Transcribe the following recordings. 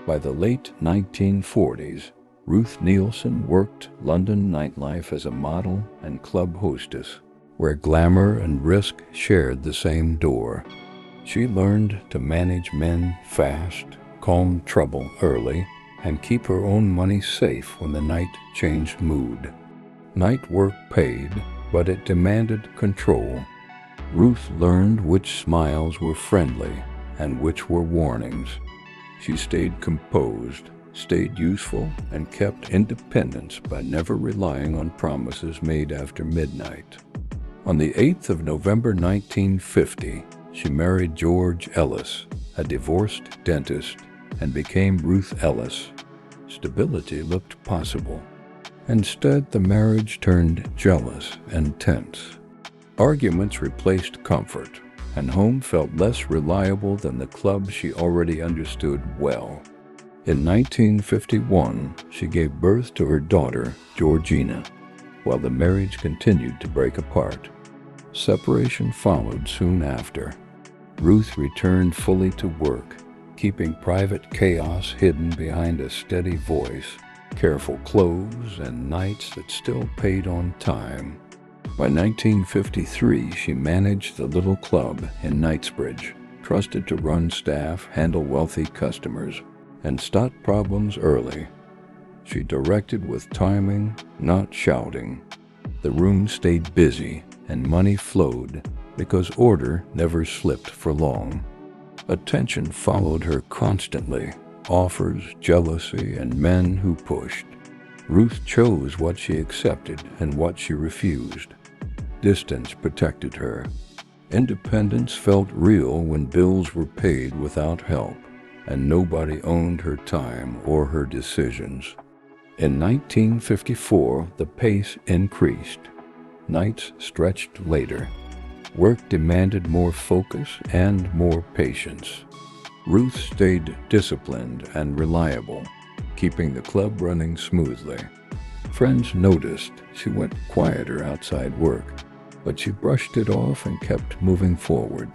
By the late 1940s, Ruth Nielsen worked London nightlife as a model and club hostess, where glamour and risk shared the same door. She learned to manage men fast, calm trouble early, and keep her own money safe when the night changed mood. Night work paid, but it demanded control. Ruth learned which smiles were friendly and which were warnings. She stayed composed, stayed useful, and kept independence by never relying on promises made after midnight. On the 8th of November 1950, she married George Ellis, a divorced dentist, and became Ruth Ellis. Stability looked possible. Instead, the marriage turned jealous and tense. Arguments replaced comfort, and home felt less reliable than the club she already understood well. In 1951, she gave birth to her daughter, Georgina, while the marriage continued to break apart. Separation followed soon after. Ruth returned fully to work, keeping private chaos hidden behind a steady voice, careful clothes, and nights that still paid on time. By 1953, she managed the little club in Knightsbridge, trusted to run staff, handle wealthy customers, and stop problems early. She directed with timing, not shouting. The room stayed busy, and money flowed because order never slipped for long. Attention followed her constantly, offers, jealousy, and men who pushed. Ruth chose what she accepted and what she refused. Distance protected her. Independence felt real when bills were paid without help, and nobody owned her time or her decisions. In 1954, the pace increased. Nights stretched later. Work demanded more focus and more patience. Ruth stayed disciplined and reliable, keeping the club running smoothly. Friends noticed she went quieter outside work, but she brushed it off and kept moving forward.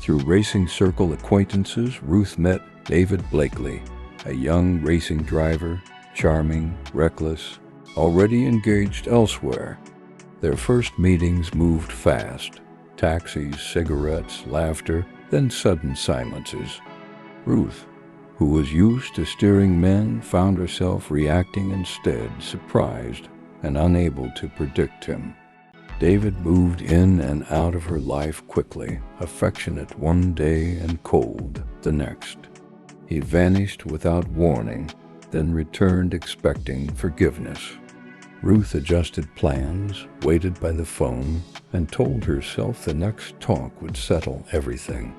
Through racing circle acquaintances, Ruth met David Blakely, a young racing driver, charming, reckless, already engaged elsewhere. Their first meetings moved fast. Taxis, cigarettes, laughter, then sudden silences. Ruth, who was used to steering men, found herself reacting instead, surprised and unable to predict him. David moved in and out of her life quickly, affectionate one day and cold the next. He vanished without warning, then returned expecting forgiveness. Ruth adjusted plans, waited by the phone, and told herself the next talk would settle everything.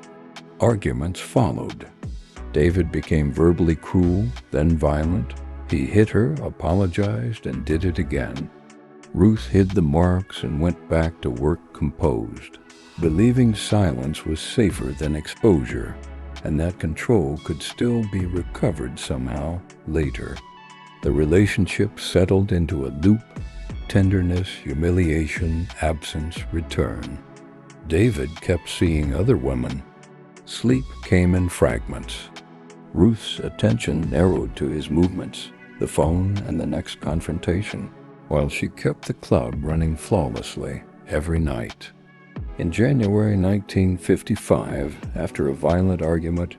Arguments followed. David became verbally cruel, then violent. He hit her, apologized, and did it again. Ruth hid the marks and went back to work composed, believing silence was safer than exposure, and that control could still be recovered somehow later. The relationship settled into a loop: tenderness, humiliation, absence, return. David kept seeing other women. Sleep came in fragments. Ruth's attention narrowed to his movements, the phone, and the next confrontation, while she kept the club running flawlessly every night. In January 1955, after a violent argument,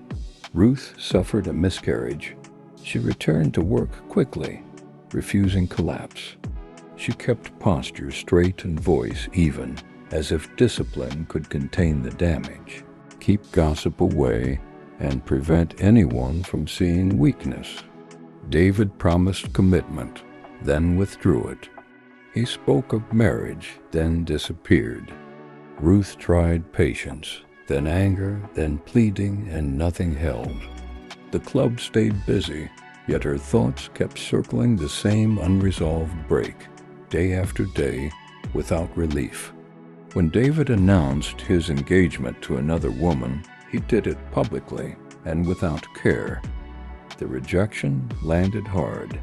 Ruth suffered a miscarriage. She returned to work quickly, refusing collapse. She kept posture straight and voice even, as if discipline could contain the damage, keep gossip away, and prevent anyone from seeing weakness. David promised commitment, then withdrew it. He spoke of marriage, then disappeared. Ruth tried patience, then anger, then pleading, and nothing held. The club stayed busy, yet her thoughts kept circling the same unresolved break, day after day, without relief. When David announced his engagement to another woman, he did it publicly and without care. The rejection landed hard.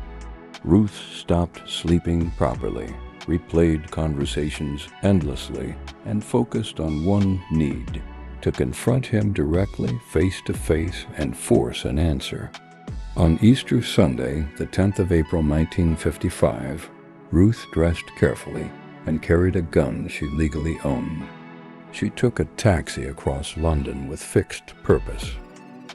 Ruth stopped sleeping properly, replayed conversations endlessly, and focused on one need: to confront him directly, face to face, and force an answer. On Easter Sunday, the 10th of April 1955, Ruth dressed carefully and carried a gun she legally owned. She took a taxi across London with fixed purpose.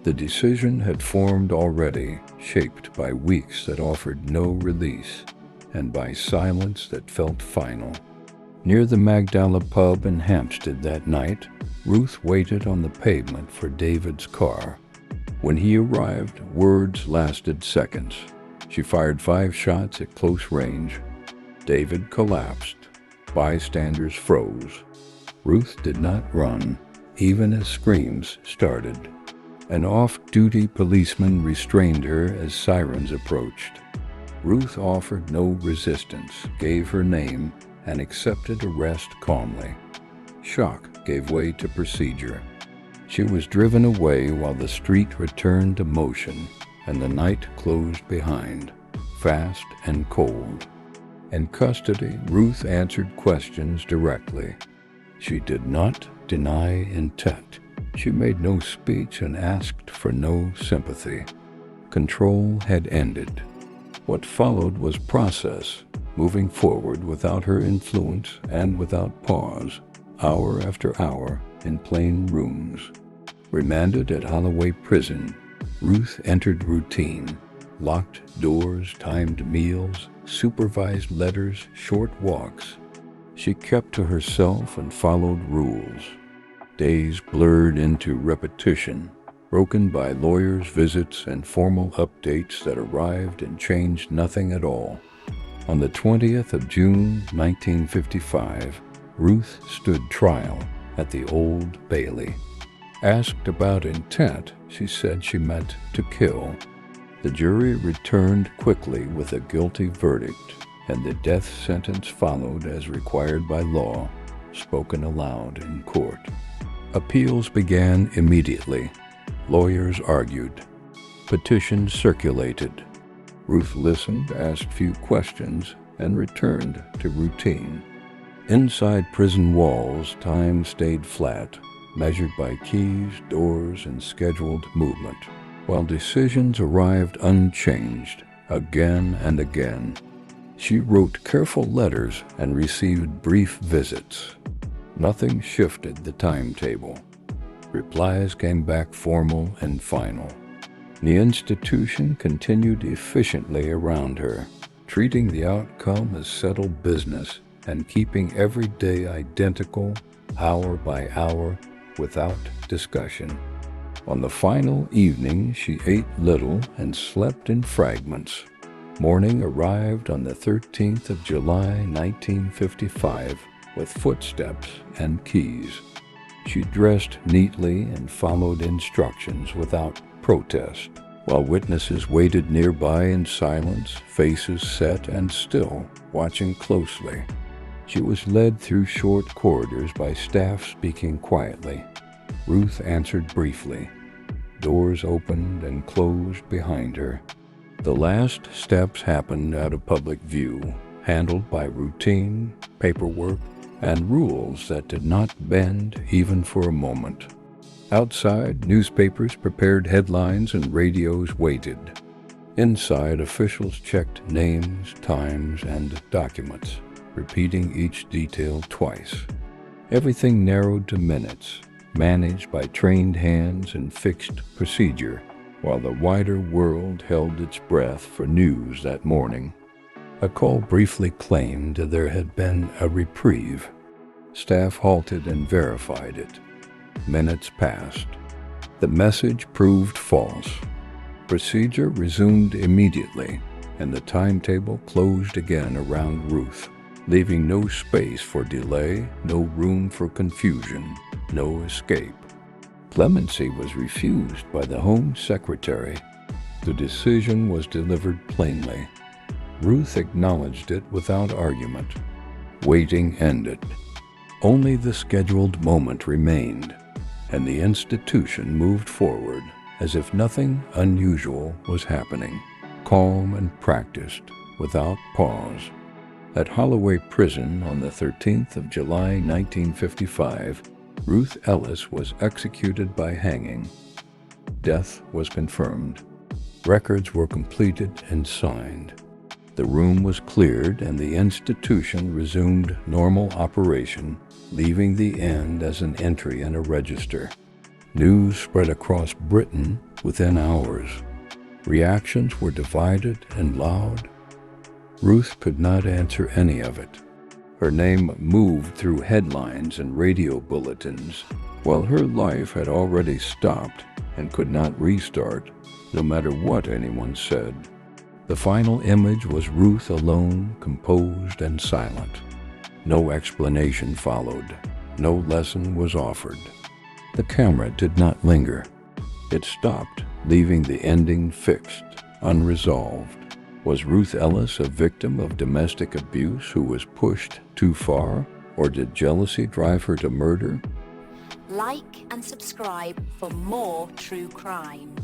The decision had formed already, shaped by weeks that offered no release, and by silence that felt final. Near the Magdala pub in Hampstead that night, Ruth waited on the pavement for David's car. When he arrived, words lasted seconds. She fired 5 shots at close range. David collapsed. Bystanders froze. Ruth did not run, even as screams started. An off-duty policeman restrained her as sirens approached. Ruth offered no resistance, gave her name, and accepted arrest calmly. Shock gave way to procedure. She was driven away while the street returned to motion and the night closed behind, fast and cold. In custody, Ruth answered questions directly. She did not deny intent. She made no speech and asked for no sympathy. Control had ended. What followed was process, moving forward without her influence and without pause, hour after hour in plain rooms. Remanded at Holloway Prison, Ruth entered routine. Locked doors, timed meals, supervised letters, short walks. She kept to herself and followed rules. Days blurred into repetition, broken by lawyers' visits and formal updates that arrived and changed nothing at all. On the 20th of June, 1955, Ruth stood trial at the Old Bailey. Asked about intent, she said she meant to kill. The jury returned quickly with a guilty verdict, and the death sentence followed as required by law, spoken aloud in court. Appeals began immediately. Lawyers argued. Petitions circulated. Ruth listened, asked few questions, and returned to routine. Inside prison walls, time stayed flat, measured by keys, doors, and scheduled movement, while decisions arrived unchanged, again and again. She wrote careful letters and received brief visits. Nothing shifted the timetable. Replies came back formal and final. The institution continued efficiently around her, treating the outcome as settled business and keeping every day identical, hour by hour, without discussion. On the final evening, she ate little and slept in fragments. Morning arrived on the 13th of July, 1955, with footsteps and keys. She dressed neatly and followed instructions without protest, while witnesses waited nearby in silence, faces set and still, watching closely. She was led through short corridors by staff speaking quietly. Ruth answered briefly. Doors opened and closed behind her. The last steps happened out of public view, handled by routine, paperwork, and rules that did not bend even for a moment. Outside, newspapers prepared headlines and radios waited. Inside, officials checked names, times, and documents, repeating each detail twice. Everything narrowed to minutes, managed by trained hands and fixed procedure, while the wider world held its breath for news that morning. A call briefly claimed there had been a reprieve. Staff halted and verified it. Minutes passed. The message proved false. Procedure resumed immediately, and the timetable closed again around Ruth, leaving no space for delay, no room for confusion, no escape. Clemency was refused by the Home Secretary. The decision was delivered plainly. Ruth acknowledged it without argument. Waiting ended. Only the scheduled moment remained, and the institution moved forward as if nothing unusual was happening, calm and practiced, without pause. At Holloway Prison on the 13th of July, 1955, Ruth Ellis was executed by hanging. Death was confirmed. Records were completed and signed. The room was cleared and the institution resumed normal operation, leaving the end as an entry in a register. News spread across Britain within hours. Reactions were divided and loud. Ruth could not answer any of it. Her name moved through headlines and radio bulletins, while her life had already stopped and could not restart, no matter what anyone said. The final image was Ruth alone, composed and silent. No explanation followed. No lesson was offered. The camera did not linger. It stopped, leaving the ending fixed, unresolved. Was Ruth Ellis a victim of domestic abuse who was pushed too far, or did jealousy drive her to murder? Like and subscribe for more true crime.